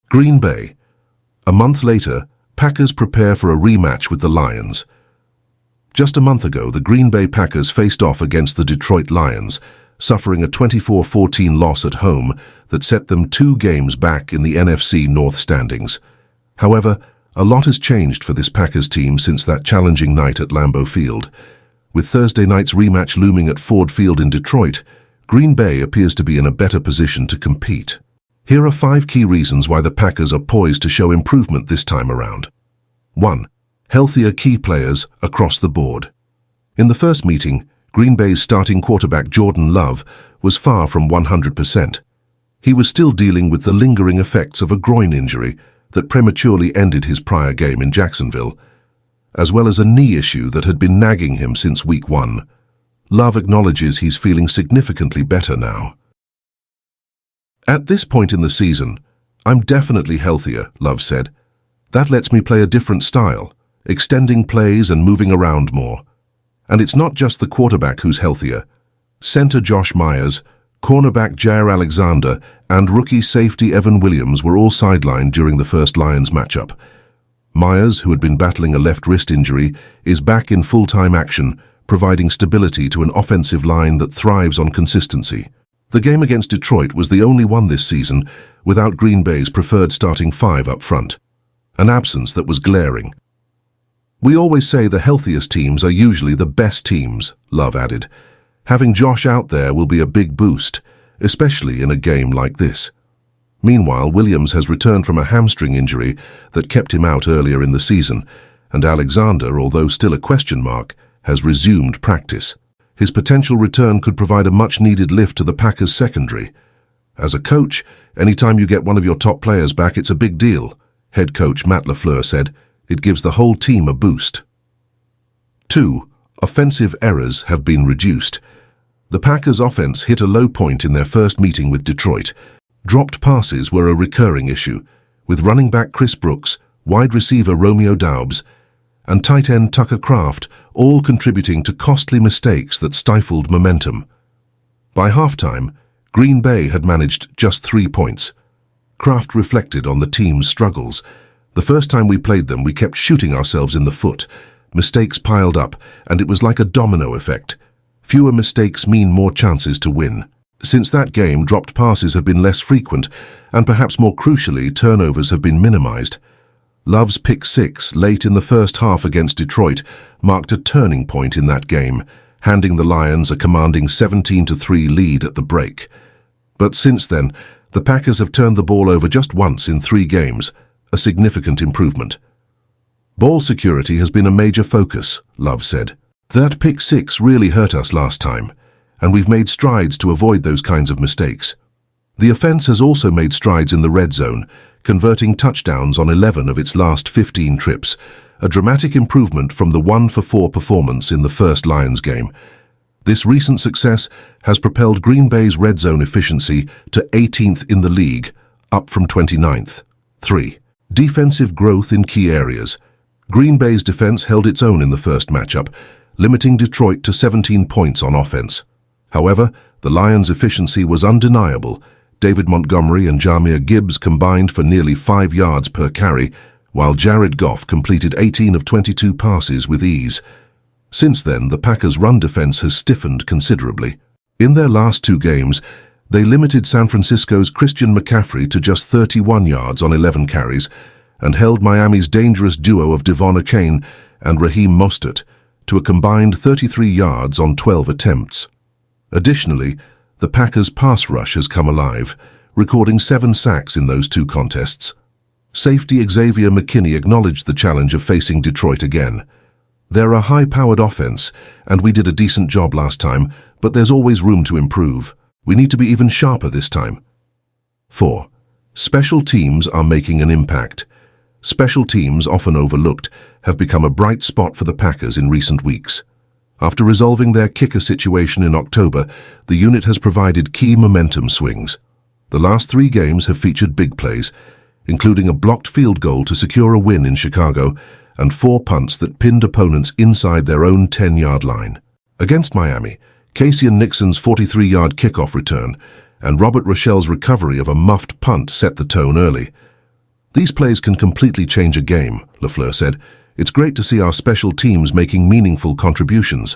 Green Bay. A month later, Packers prepare for a rematch with the Lions. Just a month ago, the Green Bay Packers faced off against the Detroit Lions, suffering a 24-14 loss at home that set them 2 games back in the NFC North standings. However, a lot has changed for this Packers team since that challenging night at Lambeau Field. With Thursday night's rematch looming at Ford Field in Detroit, Green Bay appears to be in a better position to compete. Here are 5 key reasons why the Packers are poised to show improvement this time around. 1. Healthier key players across the board. In the first meeting, Green Bay's starting quarterback Jordan Love was far from 100%. He was still dealing with the lingering effects of a groin injury that prematurely ended his prior game in Jacksonville, as well as a knee issue that had been nagging him since week 1. Love acknowledges he's feeling significantly better now. At this point in the season, "I'm definitely healthier," Love said. "That lets me play a different style, extending plays and moving around more. And it's not just the quarterback who's healthier. Center Josh Myers, cornerback Jair Alexander, and rookie safety Evan Williams were all sidelined during the first Lions matchup. Myers, who had been battling a left wrist injury, is back in full-time action, providing stability to an offensive line that thrives on consistency. The game against Detroit was the only one this season without Green Bay's preferred starting 5 up front, an absence that was glaring. "We always say the healthiest teams are usually the best teams," Love added. "Having Josh out there will be a big boost, especially in a game like this." Meanwhile, Williams has returned from a hamstring injury that kept him out earlier in the season, and Alexander, although still a question mark, has resumed practice. His potential return could provide a much-needed lift to the Packers' secondary. "As a coach, anytime you get one of your top players back, it's a big deal," head coach Matt LaFleur said. "It gives the whole team a boost." 2. Offensive errors have been reduced. The Packers' offense hit a low point in their first meeting with Detroit. Dropped passes were a recurring issue, with running back Chris Brooks, wide receiver Romeo Doubs, and tight end Tucker Kraft all contributing to costly mistakes that stifled momentum. By halftime, Green Bay had managed just 3 points. Kraft reflected on the team's struggles. "The first time we played them, we kept shooting ourselves in the foot. Mistakes piled up, and it was like a domino effect. Fewer mistakes mean more chances to win." Since that game, dropped passes have been less frequent, and perhaps more crucially, turnovers have been minimized. Love's pick 6 late in the first half against Detroit marked a turning point in that game, handing the Lions a commanding 17-3 lead at the break. But since then, the Packers have turned the ball over just once in 3 games, a significant improvement. "Ball security has been a major focus," Love said. "That pick 6 really hurt us last time, and we've made strides to avoid those kinds of mistakes. The offense has also made strides in the red zone, converting touchdowns on 11 of its last 15 trips, a dramatic improvement from the 1-for-4 performance in the first Lions game. This recent success has propelled Green Bay's red zone efficiency to 18th in the league, up from 29th. 3. Defensive growth in key areas. Green Bay's defense held its own in the first matchup, limiting Detroit to 17 points on offense. However, the Lions' efficiency was undeniable. David Montgomery and Jahmyr Gibbs combined for nearly 5 yards per carry, while Jared Goff completed 18 of 22 passes with ease. Since then, the Packers' run defense has stiffened considerably. In their last 2 games, they limited San Francisco's Christian McCaffrey to just 31 yards on 11 carries and held Miami's dangerous duo of Devon Achane and Raheem Mostert to a combined 33 yards on 12 attempts. Additionally, the Packers' pass rush has come alive, recording 7 sacks in those 2 contests. Safety Xavier McKinney acknowledged the challenge of facing Detroit again. "They're a high-powered offense, and we did a decent job last time, but there's always room to improve. We need to be even sharper this time." 4. Special teams are making an impact. Special teams, often overlooked, have become a bright spot for the Packers in recent weeks. After resolving their kicker situation in October, the unit has provided key momentum swings. The last 3 games have featured big plays, including a blocked field goal to secure a win in Chicago and 4 punts that pinned opponents inside their own 10-yard line. Against Miami, Cassian Nixon's 43-yard kickoff return and Robert Rochelle's recovery of a muffed punt set the tone early. These plays can completely change a game, Lafleur said. It's great to see our special teams making meaningful contributions.